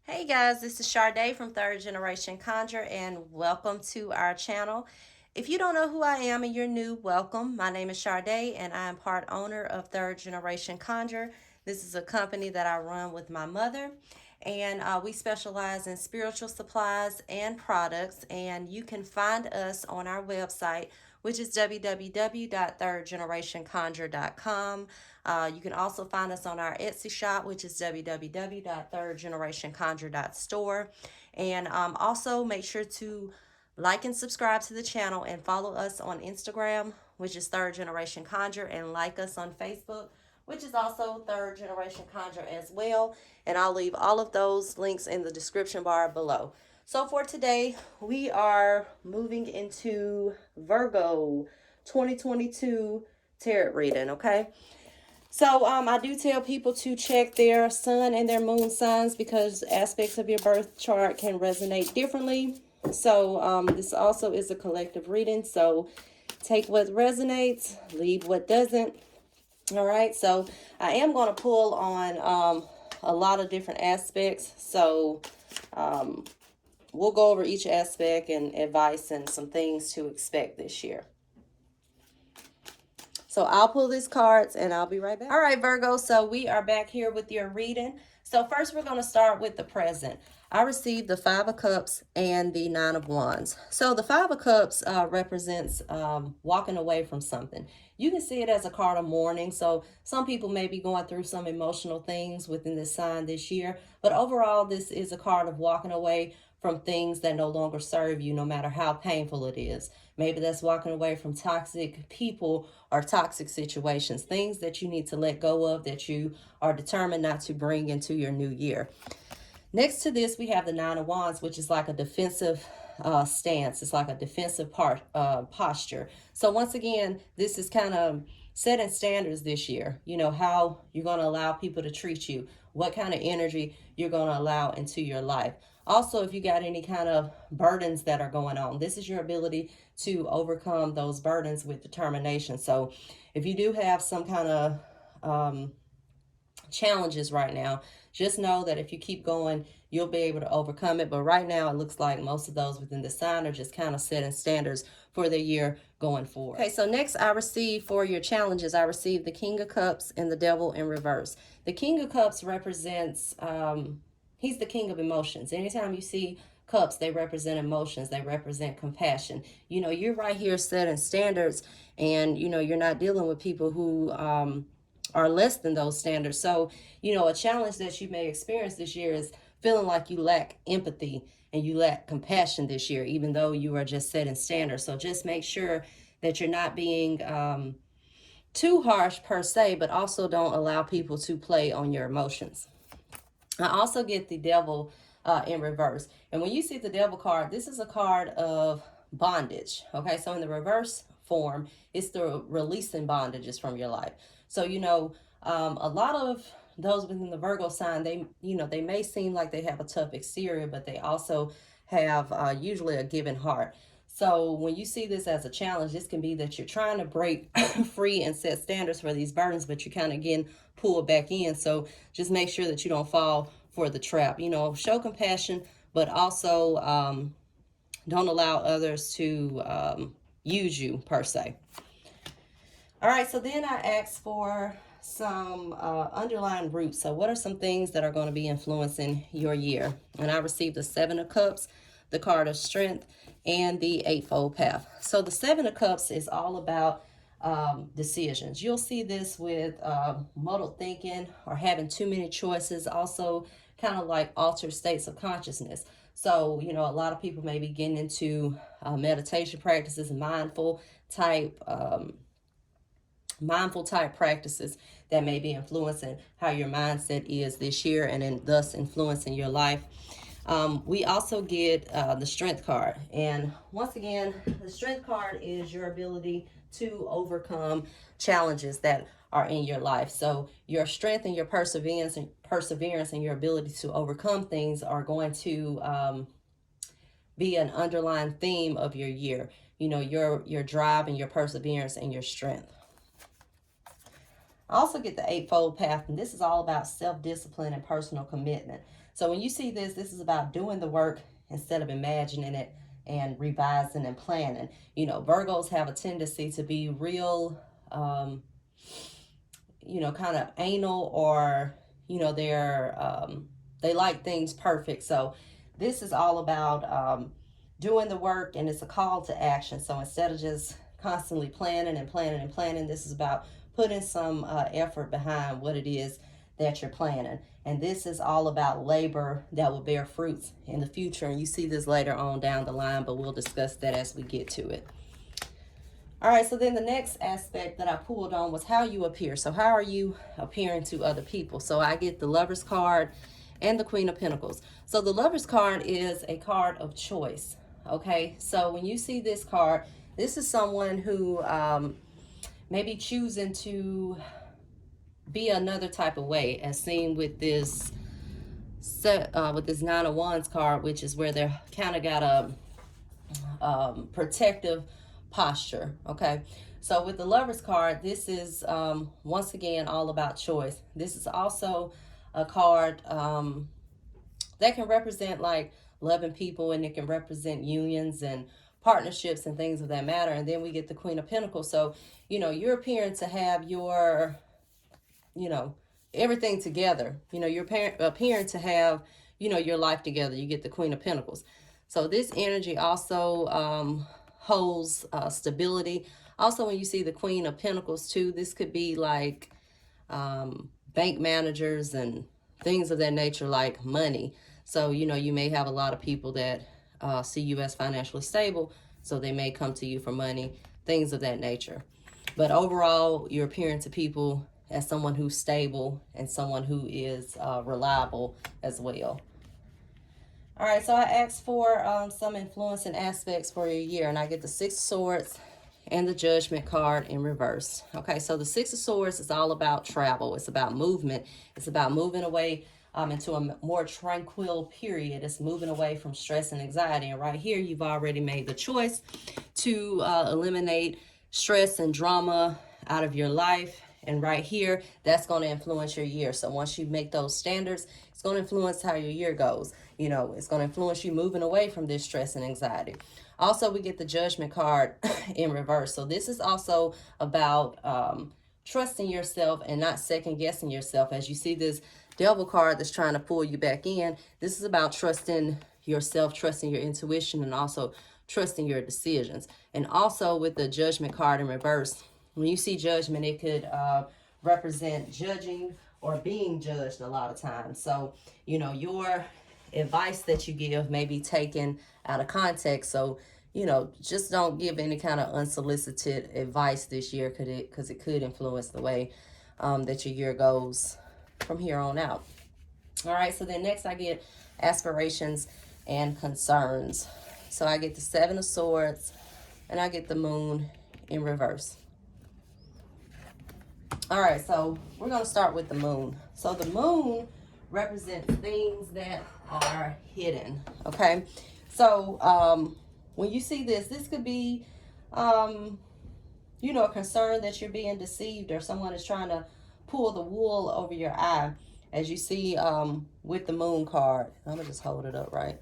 Hey guys, this is Sade from Third Generation Conjure, and welcome to our channel. If you don't know who I am and you're new, welcome. My name is Sade, and I am part owner of Third Generation Conjure. This is a company that I run with my mother, and we specialize in spiritual supplies and products. And you can find us on our website, which is www.thirdgenerationconjure.com. You can also find us on our Etsy shop, which is www.thirdgenerationconjure.store. And also make sure to like and subscribe to the channel and follow us on Instagram, which is Third Generation Conjure, and like us on Facebook, which is also Third Generation Conjure as well. And I'll leave all of those links in the description bar below. So for today, we are moving into Virgo 2022 tarot reading, okay? So I do tell people to check their sun and their moon signs because aspects of your birth chart can resonate differently. So this also is a collective reading. So take what resonates, leave what doesn't. All right. So I am going to pull on a lot of different aspects. So we'll go over each aspect and advice and some things to expect this year. So I'll pull these cards and I'll be right back. All right, Virgo, so we are back here with your reading. So first we're going to start with the present. I received the Five of Cups and the Nine of Wands. So the Five of Cups represents walking away from something. You can see it as a card of mourning. So some people may be going through some emotional things within this sign this year. But overall, this is a card of walking away from things that no longer serve you, no matter how painful it is. Maybe that's walking away from toxic people or toxic situations, things that you need to let go of that you are determined not to bring into your new year. Next to this, we have the Nine of Wands, which is like a defensive stance. It's like a defensive posture. So once again, this is kind of setting standards this year. You know, how you're going to allow people to treat you, what kind of energy you're going to allow into your life. Also, if you got any kind of burdens that are going on, this is your ability to overcome those burdens with determination. So if you do have some kind of challenges right now, just know that if you keep going, you'll be able to overcome it. But right now, it looks like most of those within the sign are just kind of setting standards for the year going forward. Okay, so next I received for your challenges, I received the King of Cups and the Devil in reverse. The King of Cups represents, he's the king of emotions. Anytime you see cups, they represent emotions, they represent compassion. You know, you're right here setting standards, and you know, you're not dealing with people who are less than those standards. So, you know, a challenge that you may experience this year is feeling like you lack empathy and you lack compassion this year, even though you are just setting standards. So just make sure that you're not being too harsh per se, but also don't allow people to play on your emotions. I also get the Devil in reverse. And when you see the Devil card, this is a card of bondage. Okay, so in the reverse form, it's the releasing bondages from your life. So, you know, a lot of those within the Virgo sign, they may seem like they have a tough exterior, but they also have usually a given heart. So when you see this as a challenge, this can be that you're trying to break free and set standards for these burdens, but you kind of again pull back in. So just make sure that you don't fall for the trap. You know, show compassion, but also don't allow others to use you per se. All right, so then I asked for some underlying roots. So what are some things that are going to be influencing your year? And I received the Seven of Cups, the card of strength, and the Eightfold Path. So the Seven of Cups is all about decisions. You'll see this with muddled thinking or having too many choices. Also kind of like altered states of consciousness. So, you know, a lot of people may be getting into meditation practices and mindful type practices that may be influencing how your mindset is this year and thus influencing your life. We also get the Strength card. And once again, the Strength card is your ability to overcome challenges that are in your life. So your strength and your perseverance and your ability to overcome things are going to be an underlying theme of your year. You know, your drive and your perseverance and your strength. I also get the Eightfold Path, and this is all about self-discipline and personal commitment. So when you see this, this is about doing the work instead of imagining it and revising and planning. You know, Virgos have a tendency to be real, you know, kind of anal, or, you know, they like things perfect. So this is all about doing the work, and it's a call to action. So instead of just constantly planning and planning and planning, this is about putting some effort behind what it is that you're planning. And this is all about labor that will bear fruits in the future. And you see this later on down the line, but we'll discuss that as we get to it. All right, so then the next aspect that I pulled on was how you appear. So how are you appearing to other people? So I get the Lover's card and the Queen of Pentacles. So the Lover's card is a card of choice, okay? So when you see this card, this is someone who may be choosing to be another type of way, as seen with this Nine of Wands card, which is where they're kind of got a protective posture, okay? So with the Lover's card, this is once again all about choice. This is also a card that can represent like loving people, and it can represent unions and partnerships and things of that matter. And then we get the Queen of Pentacles. So, you know, you're appearing to have your, you know, everything together. You know, you're appearing to have, you know, your life together. You get the Queen of Pentacles. So this energy also holds stability. Also, when you see the Queen of Pentacles too, this could be like bank managers and things of that nature, like money. So, you know, you may have a lot of people that see you as financially stable, so they may come to you for money, things of that nature. But overall, you're appearing to people as someone who's stable and someone who is reliable as well. All right, so I asked for some influence and aspects for your year, and I get the Six of Swords and the Judgment card in reverse. Okay, so the Six of Swords is all about travel. It's about movement. It's about moving away into a more tranquil period. It's moving away from stress and anxiety. And right here, you've already made the choice to eliminate stress and drama out of your life. And right here, that's going to influence your year. So once you make those standards, it's going to influence how your year goes. You know, it's going to influence you moving away from this stress and anxiety. Also, we get the Judgment card in reverse. So this is also about trusting yourself and not second guessing yourself. As you see this Devil card that's trying to pull you back in, this is about trusting yourself, trusting your intuition, and also trusting your decisions. And also with the Judgment card in reverse, when you see Judgment, it could represent judging or being judged a lot of times. So, you know, your advice that you give may be taken out of context. So, you know, just don't give any kind of unsolicited advice this year, because it could influence the way that your year goes from here on out. All right, so then next I get Aspirations and Concerns. So I get the Seven of Swords and I get the Moon in reverse. All right, so we're going to start with the Moon. So the Moon represents things that are hidden, okay? So when you see this, this could be, you know, a concern that you're being deceived, or someone is trying to pull the wool over your eye, as you see with the Moon card. I'm going to just hold it up, right?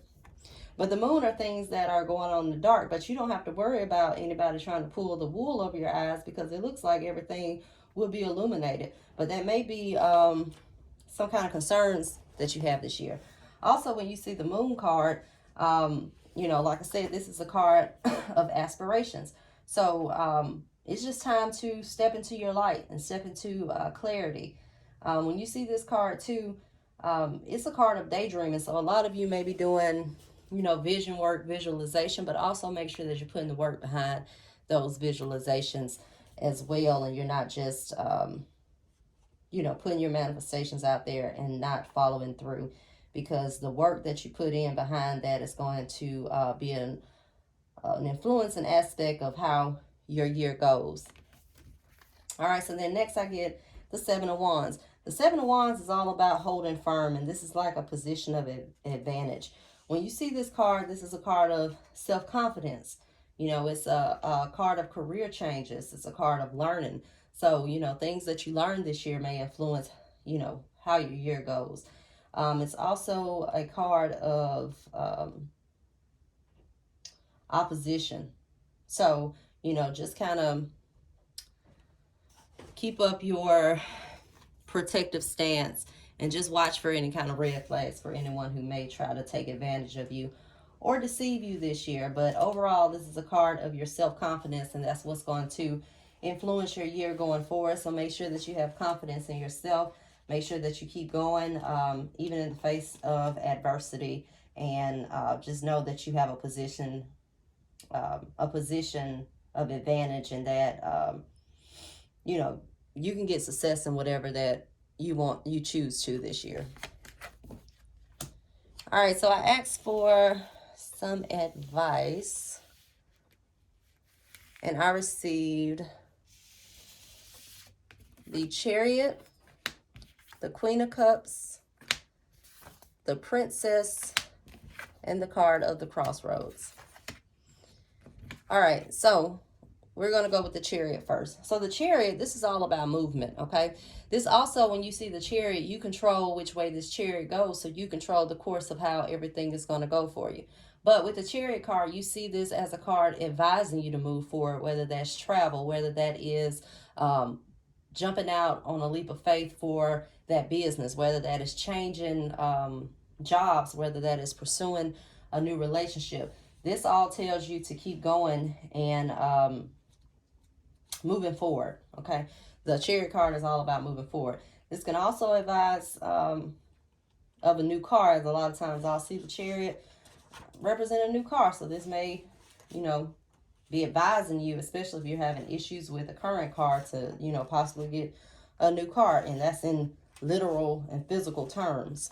But the Moon are things that are going on in the dark, but you don't have to worry about anybody trying to pull the wool over your eyes, because it looks like everything will be illuminated. But that may be some kind of concerns that you have this year. Also, when you see the Moon card, you know, like I said, this is a card of aspirations. So it's just time to step into your light and step into clarity. When you see this card too, it's a card of daydreaming. So a lot of you may be doing, you know, vision work, visualization, but also make sure that you're putting the work behind those visualizations as well. And you're not just, you know, putting your manifestations out there and not following through, because the work that you put in behind that is going to be an influence and aspect of how your year goes. All right, so then next I get the Seven of Wands. The Seven of Wands is all about holding firm, and this is like a position of advantage. When you see this card, this is a card of self-confidence. You know, it's a card of career changes. It's a card of learning. So, you know, things that you learned this year may influence, you know, how your year goes. It's also a card of opposition. So, you know, just kind of keep up your protective stance and just watch for any kind of red flags for anyone who may try to take advantage of you or deceive you this year. But overall, this is a card of your self-confidence, and that's what's going to influence your year going forward. So make sure that you have confidence in yourself. Make sure that you keep going, even in the face of adversity, and just know that you have a position of advantage, and that you know, you can get success in whatever that you choose to this year. All right, so I asked for some advice, and I received the Chariot, the Queen of Cups, the Princess, and the card of the Crossroads. All right, so we're going to go with the Chariot first. So the Chariot, this is all about movement, okay? This also, when you see the Chariot, you control which way this Chariot goes, so you control the course of how everything is going to go for you. But with the Chariot card, you see this as a card advising you to move forward, whether that's travel, whether that is jumping out on a leap of faith for that business, whether that is changing jobs, whether that is pursuing a new relationship. This all tells you to keep going and moving forward, okay? The Chariot card is all about moving forward. This can also advise of a new car, as a lot of times I'll see the Chariot represent a new car. So this may, you know, be advising you, especially if you're having issues with a current car, to, you know, possibly get a new car. And that's in literal and physical terms.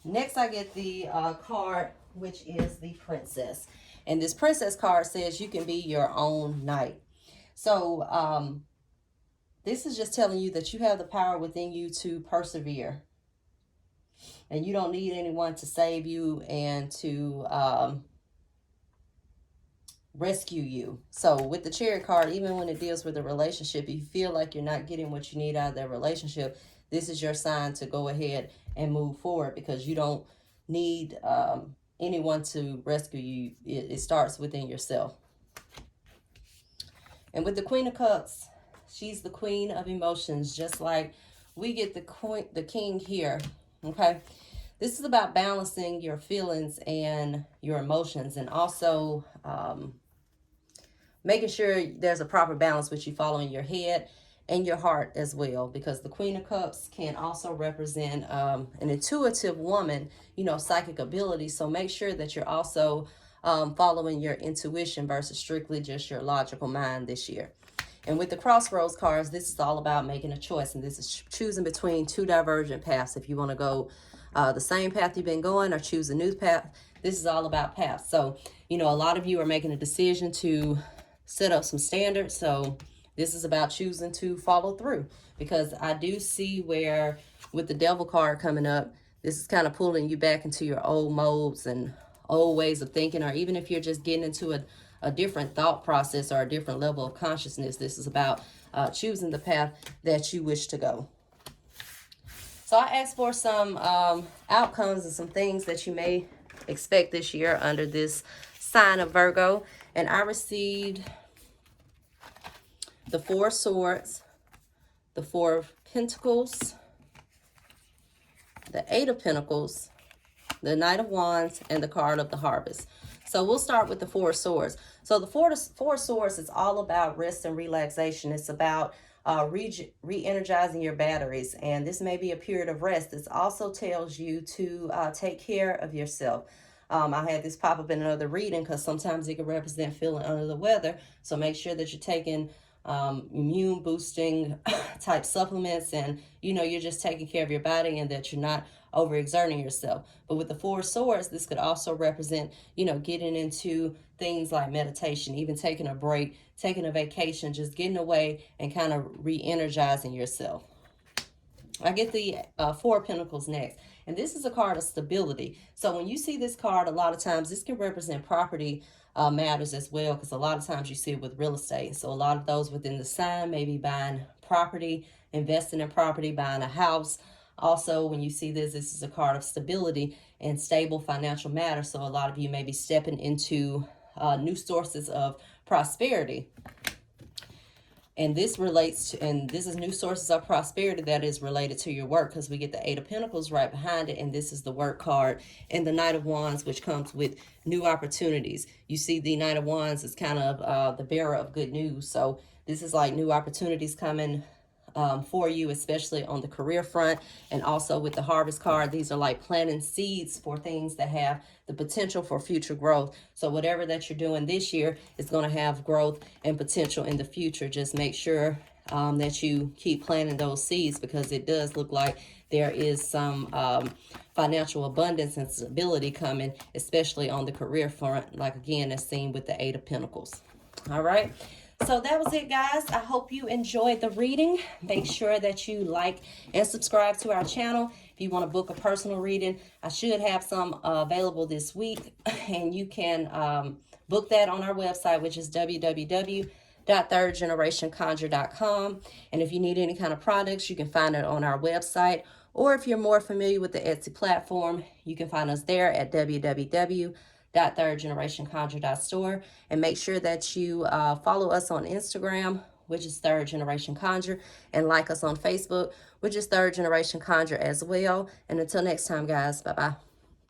Next, I get the card, which is the Princess. And this Princess card says you can be your own knight. So this is just telling you that you have the power within you to persevere. And you don't need anyone to save you and to rescue you. So with the Chariot card, even when it deals with a relationship, if you feel like you're not getting what you need out of that relationship, this is your sign to go ahead and move forward, because you don't need anyone to rescue you. It starts within yourself. And with the Queen of Cups, she's the queen of emotions, just like we get the king here, okay? This is about balancing your feelings and your emotions, and also making sure there's a proper balance with you following your head and your heart as well, because the Queen of Cups can also represent an intuitive woman, you know, psychic ability. So make sure that you're also following your intuition versus strictly just your logical mind this year. And with the Crossroads cards, this is all about making a choice, and this is choosing between two divergent paths. If you want to go the same path you've been going or choose a new path, this is all about paths. So, you know, a lot of you are making a decision to set up some standards. So this is about choosing to follow through, because I do see where with the Devil card coming up, this is kind of pulling you back into your old modes and old ways of thinking, or even if you're just getting into a different thought process or a different level of consciousness, this is about choosing the path that you wish to go. So I asked for some outcomes and some things that you may expect this year under this sign of Virgo, and I received the Four of Swords, the Four of Pentacles, the Eight of Pentacles, the Knight of Wands, and the card of the Harvest. So we'll start with the Four of Swords. So the Four of Swords is all about rest and relaxation. It's about re-energizing your batteries, and this may be a period of rest. This also tells you to take care of yourself. I had this pop up in another reading because sometimes it can represent feeling under the weather. So make sure that you're taking immune boosting type supplements, and you know, you're just taking care of your body and that you're not overexerting yourself. But with the Four of Swords, this could also represent, you know, getting into things like meditation, even taking a break, taking a vacation, just getting away and kind of re-energizing yourself. I get the Four of Pentacles next, and this is a card of stability. So when you see this card, a lot of times this can represent property matters as well, because a lot of times you see it with real estate. So a lot of those within the sign may be buying property, investing in property, buying a house. Also, when you see this, this is a card of stability and stable financial matters. So a lot of you may be stepping into new sources of prosperity. And this relates to, and this is new sources of prosperity that is related to your work, because we get the Eight of Pentacles right behind it, and this is the work card, and the Knight of Wands, which comes with new opportunities. You see the Knight of Wands is kind of the bearer of good news. So this is like new opportunities coming for you, especially on the career front. And also with the Harvest card, these are like planting seeds for things that have the potential for future growth. So whatever that you're doing this year is going to have growth and potential in the future. Just make sure that you keep planting those seeds, because it does look like there is some financial abundance and stability coming, especially on the career front, like again as seen with the Eight of Pentacles. All right. So that was it, guys. I hope you enjoyed the reading. Make sure that you like and subscribe to our channel. If you want to book a personal reading, I should have some available this week, and you can book that on our website, which is www.thirdgenerationconjure.com. And if you need any kind of products, you can find it on our website. Or if you're more familiar with the Etsy platform, you can find us there at www.thirdgenerationconjure.store. And make sure that you follow us on Instagram, which is Third Generation Conjure, and like us on Facebook, which is Third Generation Conjure as well. And until next time, guys, bye-bye.